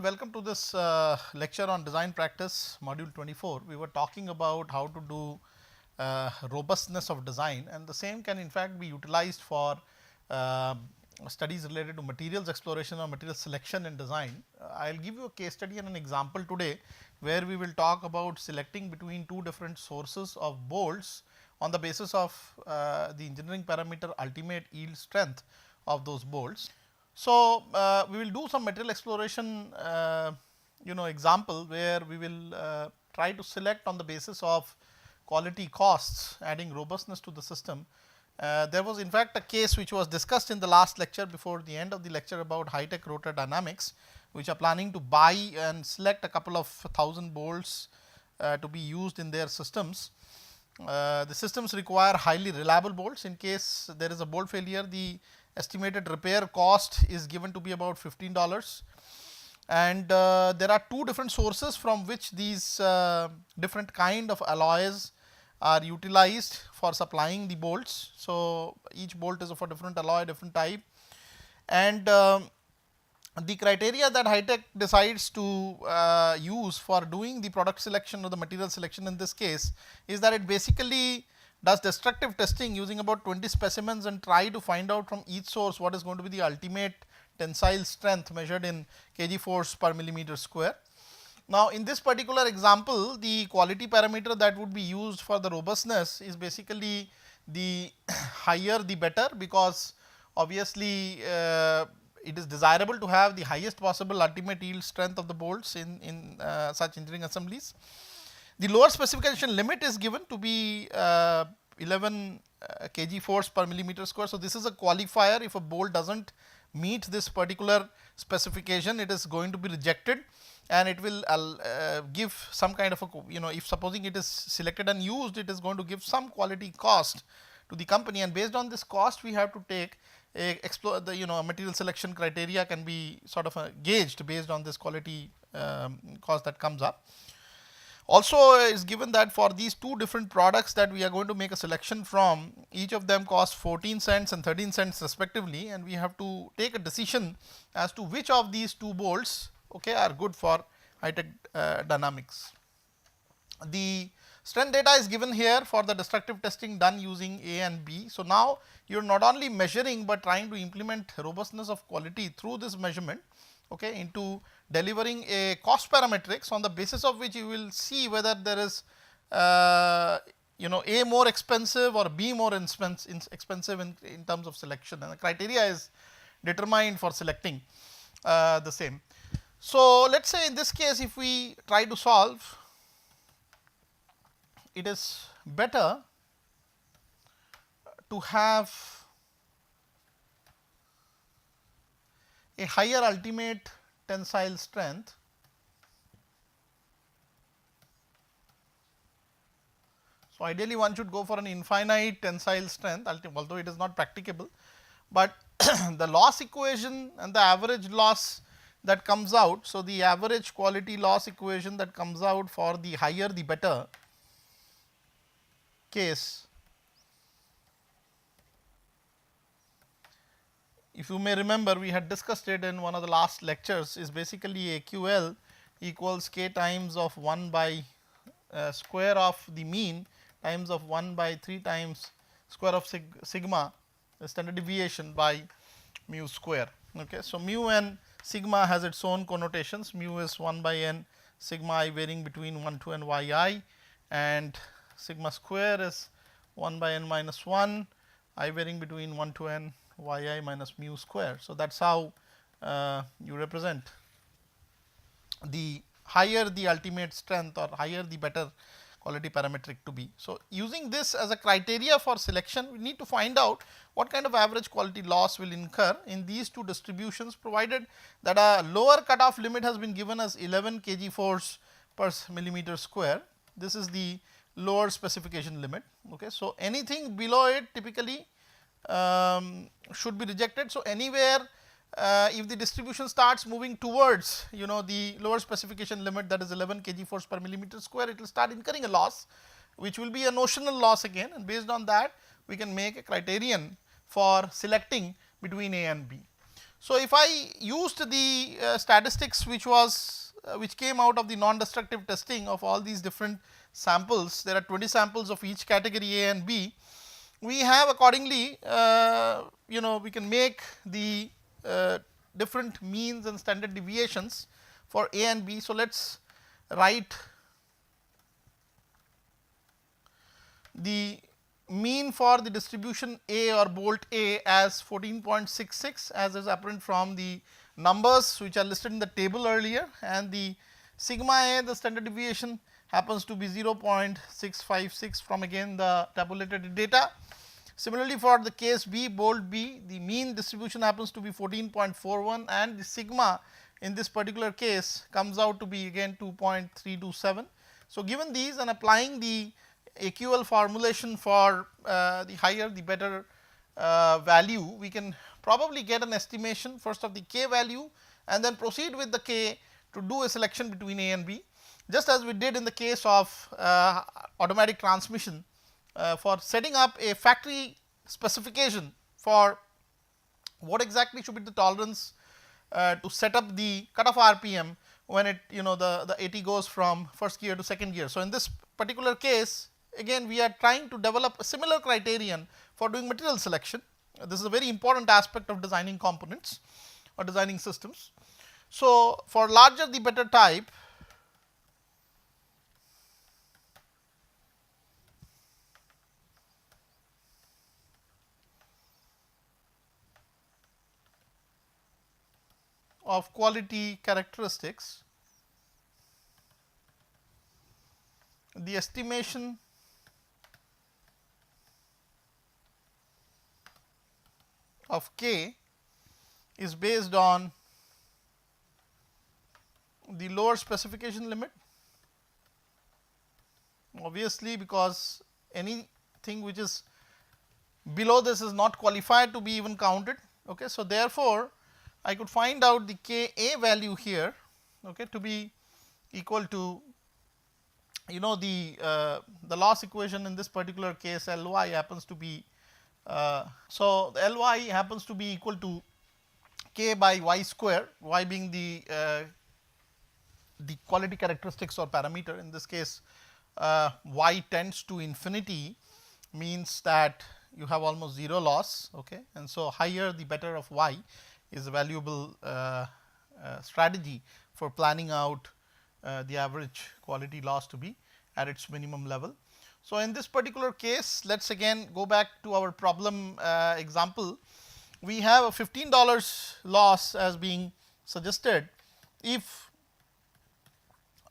welcome to this lecture on design practice module 24. We were talking about how to do robustness of design, and the same can in fact be utilized for studies related to materials exploration or material selection in design. I will give you a case study and an example today, where we will talk about selecting between two different sources of bolts on the basis of the engineering parameter ultimate yield strength of those bolts. So, we will do some material exploration example, where we will try to select on the basis of quality costs, adding robustness to the system. There was in fact a case which was discussed in the last lecture before the end of the lecture about high tech rotor dynamics, which are planning to buy and select a couple of thousand bolts to be used in their systems. The systems require highly reliable bolts. In case there is a bolt failure, the estimated repair cost is given to be about $15, and there are two different sources from which these different kind of alloys are utilized for supplying the bolts. So, each bolt is of a different alloy, different type, and the criteria that Hi-Tech decides to use for doing the product selection or the material selection in this case is that it basically does destructive testing using about 20 specimens and try to find out from each source what is going to be the ultimate tensile strength measured in kg force per millimeter square. Now, in this particular example, the quality parameter that would be used for the robustness is basically the higher the better, because obviously it is desirable to have the highest possible ultimate yield strength of the bolts in such engineering assemblies. The lower specification limit is given to be 11 kg force per millimeter square. So, this is a qualifier. If a bolt does not meet this particular specification, it is going to be rejected, and it will give some kind of a, if supposing it is selected and used, it is going to give some quality cost to the company, and based on this cost we have to take explore the material selection criteria can be sort of gauged based on this quality cost that comes up. Also is given that for these two different products that we are going to make a selection from, each of them costs 14 cents and 13 cents respectively, and we have to take a decision as to which of these two bolts are good for high-tech dynamics. The strength data is given here for the destructive testing done using A and B. So, now you are not only measuring, but trying to implement robustness of quality through this measurement into delivering a cost parametrics on the basis of which you will see whether there is A more expensive or B more expensive in terms of selection, and the criteria is determined for selecting the same. So, let us say in this case, if we try to solve, it is better to have a higher ultimate tensile strength So, ideally one should go for an infinite tensile strength, although it is not practicable, but the loss equation and the average loss that comes out. So, the average quality loss equation that comes out for the higher the better case, if you may remember, we had discussed it in one of the last lectures, is basically a QL equals k times of 1 by square of the mean times of 1 by 3 times square of sigma, the standard deviation by mu square. Okay. So, mu and sigma has its own connotations. Mu is 1 by n sigma I varying between 1 to n y I, and sigma square is 1 by n minus 1 I varying between 1 to n y I minus mu square. So, that is how you represent the higher the ultimate strength or higher the better quality parametric to be. So, using this as a criteria for selection, we need to find out what kind of average quality loss will incur in these two distributions, provided that a lower cutoff limit has been given as 11 kg force per millimeter square. This is the lower specification limit. Okay. So, anything below it typically should be rejected. So, anywhere if the distribution starts moving towards the lower specification limit, that is 11 kg force per millimeter square, it will start incurring a loss, which will be a notional loss again, and based on that we can make a criterion for selecting between A and B. So, if I used the statistics which came out of the non-destructive testing of all these different samples, there are 20 samples of each category A and B. We have accordingly, we can make the different means and standard deviations for A and B. So, let us write the mean for the distribution A or bolt A as 14.66, as is apparent from the numbers which are listed in the table earlier, and the sigma A, the standard deviation, happens to be 0.656 from again the tabulated data. Similarly, for the case B, bolt B, the mean distribution happens to be 14.41, and the sigma in this particular case comes out to be again 2.327. So, given these and applying the AQL formulation for the higher the better value, we can probably get an estimation first of the k value and then proceed with the k to do a selection between A and B, just as we did in the case of automatic transmission for setting up a factory specification for what exactly should be the tolerance to set up the cutoff RPM when it the AT goes from first gear to second gear. So, in this particular case, again we are trying to develop a similar criterion for doing material selection. This is a very important aspect of designing components or designing systems. So, for larger the better type, of quality characteristics, the estimation of k is based on the lower specification limit, obviously, because anything which is below this is not qualified to be even counted. Okay. So, therefore, I could find out the k A value here, okay, to be equal to the loss equation in this particular case L y happens to be so, the L y happens to be equal to k by y square, y being the quality characteristics or parameter. In this case, y tends to infinity means that you have almost 0 loss, okay, and so higher the better of y is a valuable strategy for planning out the average quality loss to be at its minimum level. So, in this particular case, let us again go back to our problem example. We have a $15 loss as being suggested if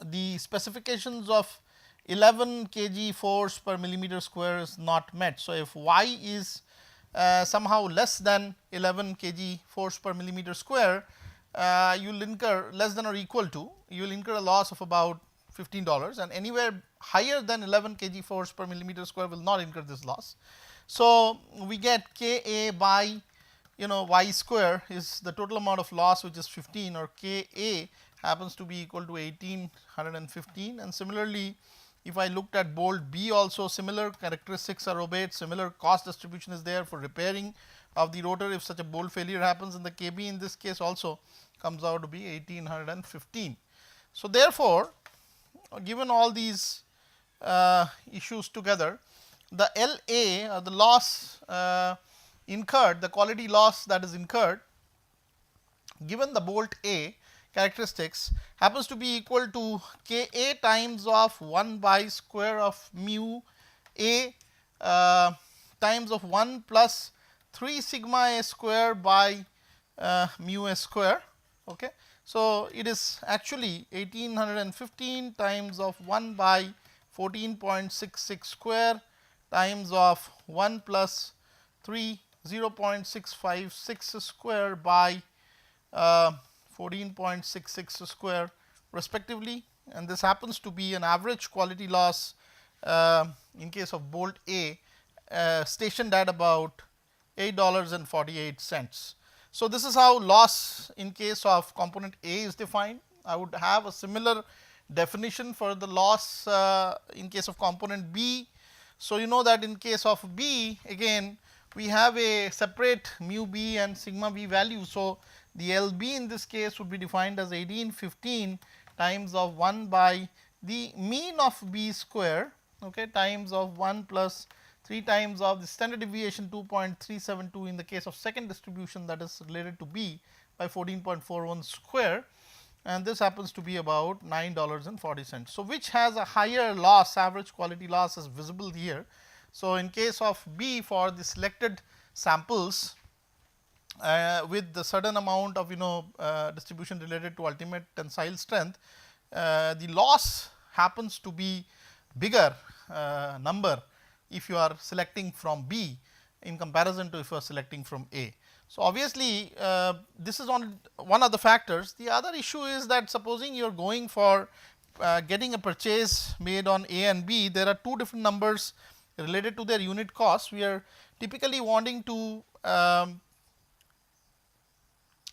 the specifications of 11 kg force per millimeter square is not met. So, if y is somehow less than 11 kg force per millimeter square, you will incur less than or equal to, you will incur a loss of about $15, and anywhere higher than 11 kg force per millimeter square will not incur this loss. So, we get k A by y square is the total amount of loss, which is 15, or k A happens to be equal to 1815. And similarly, if I looked at bolt B also, similar characteristics are obeyed, similar cost distribution is there for repairing of the rotor if such a bolt failure happens, and the KB in this case also comes out to be 1815. So, therefore, given all these issues together, the LA or the loss incurred, the quality loss that is incurred given the bolt A characteristics happens to be equal to K A times of 1 by square of mu A times of 1 plus 3 sigma A square by mu A square. Okay. So, it is actually 1815 times of 1 by 14.66 square times of 1 plus 3 0.656 square by 14.66 square respectively, and this happens to be an average quality loss in case of bolt A stationed at about $8.48. So, this is how loss in case of component A is defined. I would have a similar definition for the loss in case of component B. So, you know that in case of B, again we have a separate mu b and sigma b value. So, the LB in this case would be defined as 1815 times of 1 by the mean of b square, okay, times of 1 plus 3 times of the standard deviation 2.372 in the case of second distribution, that is related to b, by 14.41 square, and this happens to be about $9.40. So, which has a higher loss, average quality loss is visible here. So, in case of B, for the selected samples with the certain amount of distribution related to ultimate tensile strength, the loss happens to be bigger number if you are selecting from B in comparison to if you are selecting from A. So, obviously, this is one of the factors. The other issue is that supposing you are going for getting a purchase made on A and B, there are two different numbers related to their unit cost. We are typically wanting to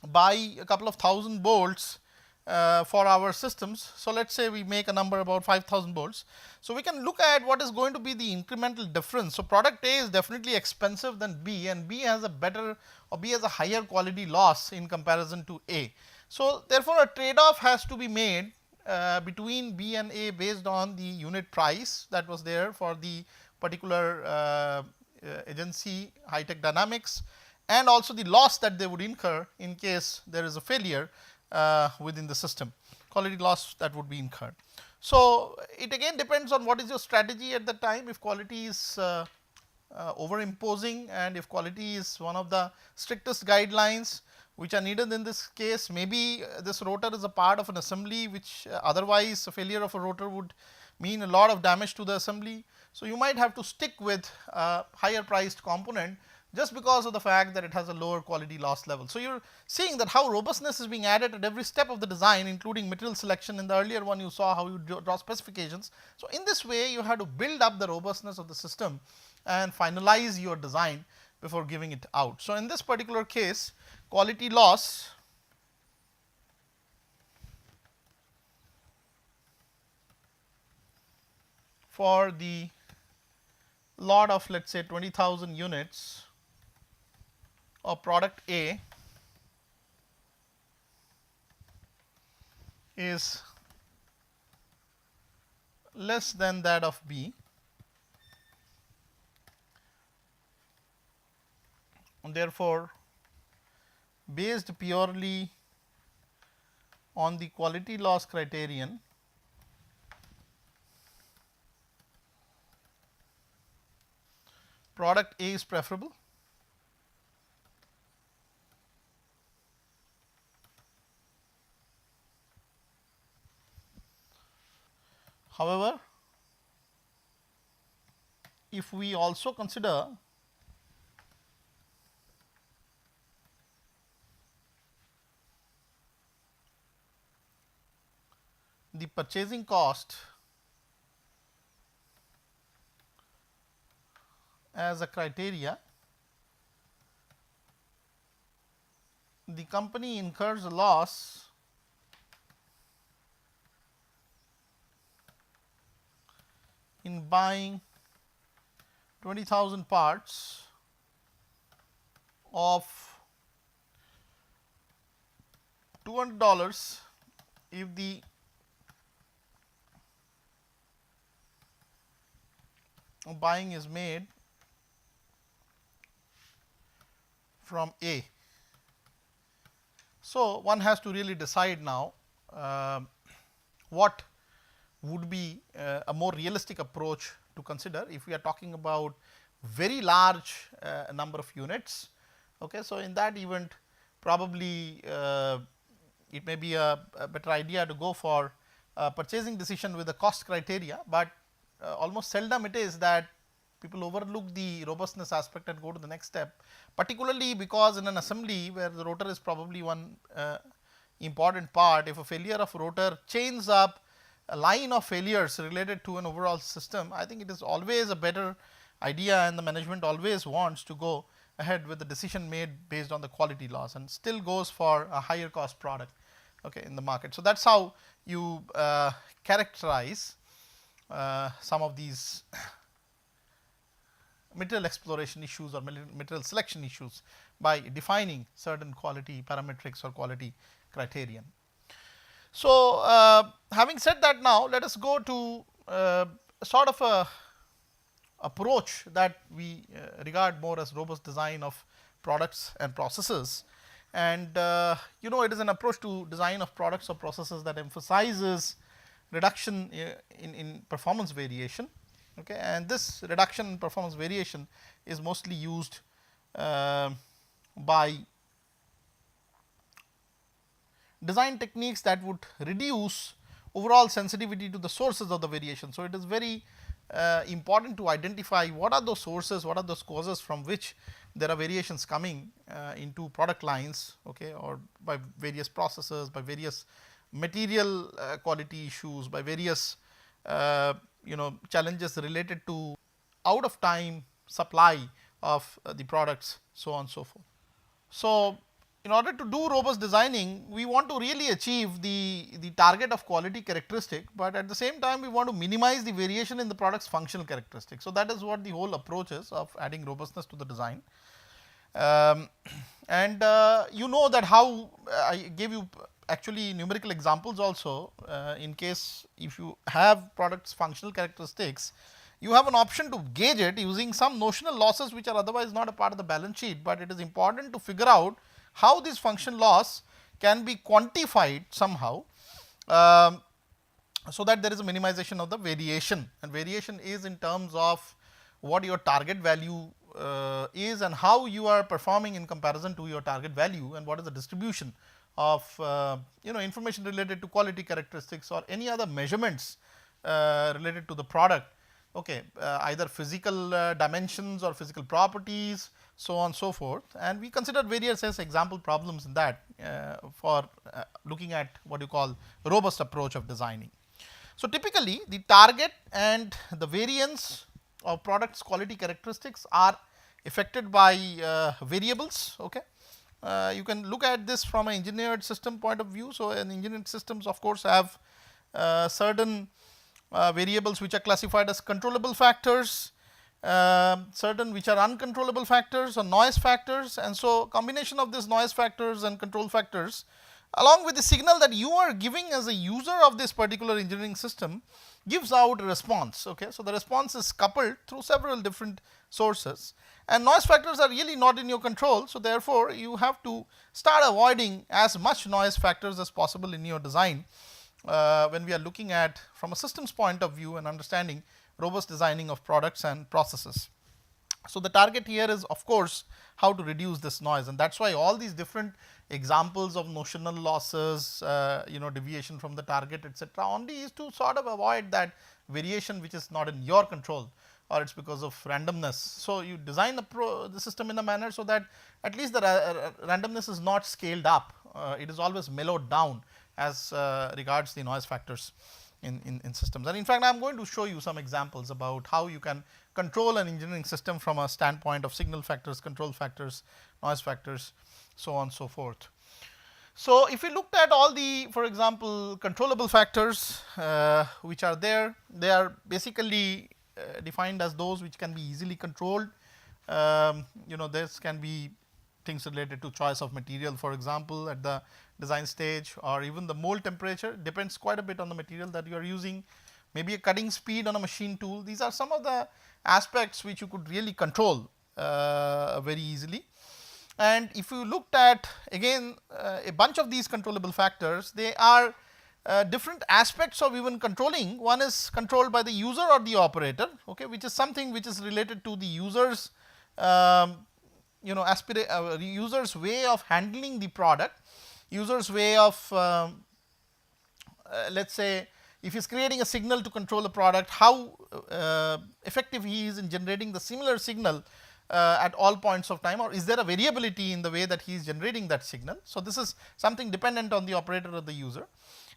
buy a couple of thousand bolts for our systems. So, let us say we make a number about 5,000 bolts. So, we can look at what is going to be the incremental difference. So, product A is definitely expensive than B, and B has a better, or B has a higher quality loss in comparison to A. So, therefore, a trade off has to be made between B and A based on the unit price that was there for the particular agency, High Tech Dynamics, and also the loss that they would incur in case there is a failure within the system, quality loss that would be incurred. So, it again depends on what is your strategy at the time. If quality is over imposing, and if quality is one of the strictest guidelines which are needed in this case, maybe this rotor is a part of an assembly which otherwise a failure of a rotor would mean a lot of damage to the assembly. So, you might have to stick with a higher priced component just because of the fact that it has a lower quality loss level. So, you are seeing that how robustness is being added at every step of the design, including material selection. In the earlier one you saw how you draw specifications. So, in this way you have to build up the robustness of the system and finalize your design before giving it out. So, in this particular case, quality loss for the lot of, let us say, 20,000 units of product A is less than that of B, and therefore, based purely on the quality loss criterion, product A is preferable. However, if we also consider the purchasing cost as a criteria, the company incurs a loss in buying 20,000 parts of $200 if the buying is made from A. So, one has to really decide now what would be a more realistic approach to consider if we are talking about very large number of units. Okay. So, in that event probably it may be a better idea to go for purchasing decision with the cost criteria, but almost seldom it is that people overlook the robustness aspect and go to the next step, particularly because in an assembly where the rotor is probably one important part. If a failure of rotor chains up a line of failures related to an overall system, I think it is always a better idea, and the management always wants to go ahead with the decision made based on the quality loss, and still goes for a higher cost product, okay, in the market. So, that is how you characterize some of these material exploration issues or material selection issues by defining certain quality parametrics or quality criterion. So, having said that, now let us go to sort of a approach that we regard more as robust design of products and processes. And it is an approach to design of products or processes that emphasizes reduction in performance variation. Okay, and this reduction in performance variation is mostly used by design techniques that would reduce overall sensitivity to the sources of the variation. So, it is very important to identify what are those sources, what are those causes from which there are variations coming into product lines, okay, or by various processes, by various material quality issues, by various challenges related to out of time supply of the products, so on and so forth. So, in order to do robust designing, we want to really achieve the target of quality characteristic, but at the same time we want to minimize the variation in the product's functional characteristics. So, that is what the whole approach is of adding robustness to the design. You know that how I gave you actually numerical examples also, in case if you have products functional characteristics, you have an option to gauge it using some notional losses which are otherwise not a part of the balance sheet, but it is important to figure out how this function loss can be quantified somehow, so that there is a minimization of the variation, and variation is in terms of what your target value is and how you are performing in comparison to your target value, and what is the distribution of information related to quality characteristics or any other measurements related to the product, okay, either physical dimensions or physical properties, so on and so forth. And we considered various as example problems in that for looking at what you call robust approach of designing. So, typically the target and the variance of products quality characteristics are affected by variables. Okay. You can look at this from an engineered system point of view. So, an engineered systems of course have certain variables which are classified as controllable factors, certain which are uncontrollable factors or noise factors, and so combination of these noise factors and control factors along with the signal that you are giving as a user of this particular engineering system gives out a response. Okay. So, the response is coupled through several different sources, and noise factors are really not in your control. So, therefore, you have to start avoiding as much noise factors as possible in your design when we are looking at from a systems point of view and understanding robust designing of products and processes. So, the target here is of course how to reduce this noise, and that is why all these different examples of notional losses, deviation from the target, etc., only is to sort of avoid that variation which is not in your control or it is because of randomness. So, you design the system in a manner so that at least the randomness is not scaled up, it is always mellowed down as regards the noise factors in systems. And in fact, I am going to show you some examples about how you can control an engineering system from a standpoint of signal factors, control factors, noise factors, so on and so forth. So, if we looked at all the, for example, controllable factors which are there, they are basically defined as those which can be easily controlled. This can be things related to choice of material, for example, at the design stage, or even the mold temperature depends quite a bit on the material that you are using, maybe a cutting speed on a machine tool. These are some of the aspects which you could really control very easily. And if you looked at again a bunch of these controllable factors, they are different aspects of even controlling. One is controlled by the user or the operator, okay, which is something which is related to the user's user's way of handling the product, user's way of let us say if he is creating a signal to control a product, how effective he is in generating the similar signal at all points of time, or is there a variability in the way that he is generating that signal. So, this is something dependent on the operator or the user.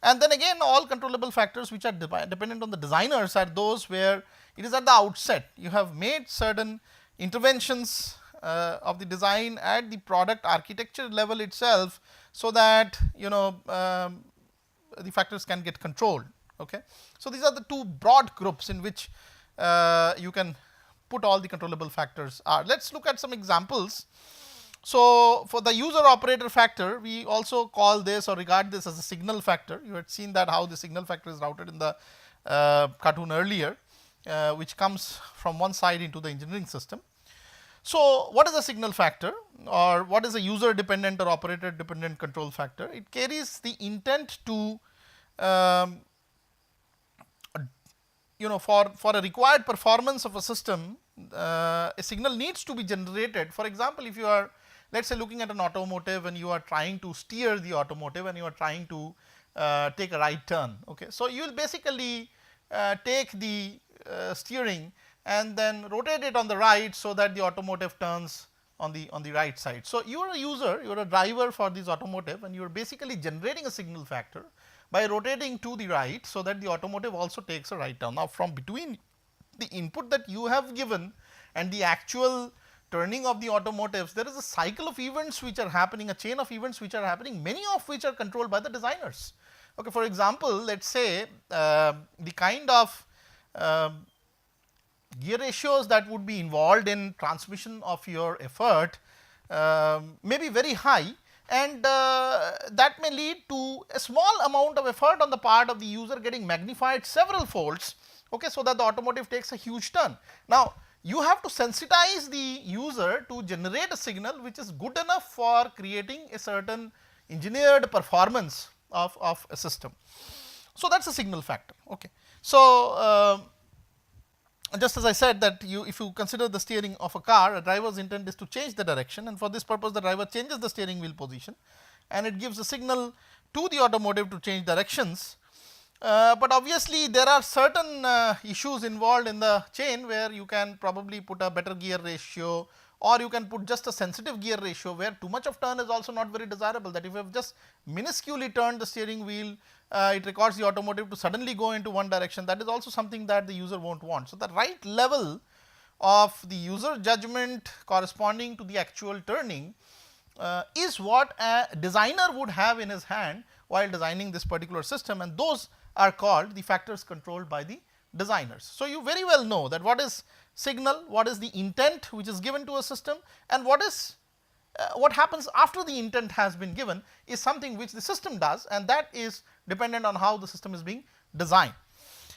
And then again all controllable factors which are dependent on the designers are those where it is at the outset you have made certain interventions of the design at the product architecture level itself, so that the factors can get controlled. Okay. So, these are the two broad groups in which you can put all the controllable factors are. Let us look at some examples. So, for the user operator factor, we also call this or regard this as a signal factor. You had seen that how the signal factor is routed in the cartoon earlier, which comes from one side into the engineering system. So, what is a signal factor, or what is a user dependent or operator dependent control factor? It carries the intent to for a required performance of a system, a signal needs to be generated. For example, if you are, let us say, looking at an automotive and you are trying to steer the automotive and you are trying to take a right turn. Okay. So, you will basically take the steering and then rotate it on the right, so that the automotive turns on the right side. So, you are a user, you are a driver for this automotive, and you are basically generating a signal factor by rotating to the right, so that the automotive also takes a right turn. Now, from between the input that you have given and the actual turning of the automotives, there is a cycle of events which are happening, a chain of events which are happening, many of which are controlled by the designers. Okay, for example, let us say the kind of gear ratios that would be involved in transmission of your effort may be very high, and that may lead to a small amount of effort on the part of the user getting magnified several folds, okay, so that the automotive takes a huge turn. Now, you have to sensitize the user to generate a signal which is good enough for creating a certain engineered performance of a system. So, that is a signal factor. Okay. So, just as I said that if you consider the steering of a car, a driver's intent is to change the direction, and for this purpose the driver changes the steering wheel position and it gives a signal to the automotive to change directions. But obviously, there are certain issues involved in the chain where you can probably put a better gear ratio, or you can put just a sensitive gear ratio where too much of turn is also not very desirable, that if you have just minusculely turned the steering wheel, it requires the automotive to suddenly go into one direction. That is also something that the user won't want. So, the right level of the user judgment corresponding to the actual turning is what a designer would have in his hand while designing this particular system, and those are called the factors controlled by the designers. So, you very well know that what is signal, what is the intent which is given to a system, and what is what happens after the intent has been given is something which the system does, and that is dependent on how the system is being designed.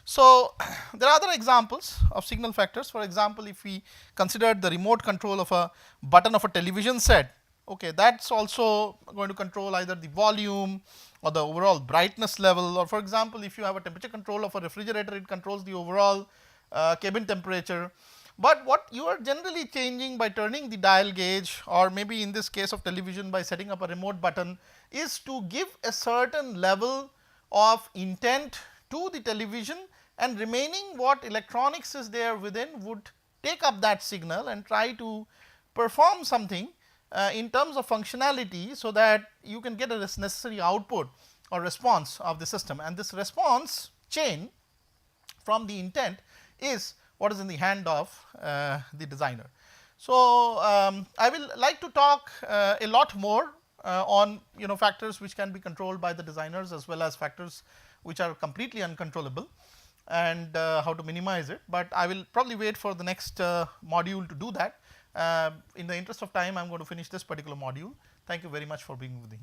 So, there are other examples of signal factors. For example, if we consider the remote control of a button of a television set, okay, that is also going to control either the volume or the overall brightness level, or for example, if you have a temperature control of a refrigerator, it controls the overall cabin temperature. But what you are generally changing by turning the dial gauge, or maybe in this case of television by setting up a remote button, is to give a certain level of intent to the television, and remaining what electronics is there within would take up that signal and try to perform something in terms of functionality, so that you can get a necessary output or response of the system, and this response chain from the intent is what is in the hand of the designer. So, I will like to talk a lot more on factors which can be controlled by the designers, as well as factors which are completely uncontrollable, and how to minimize it, but I will probably wait for the next module to do that. In the interest of time, I am going to finish this particular module. Thank you very much for being with me.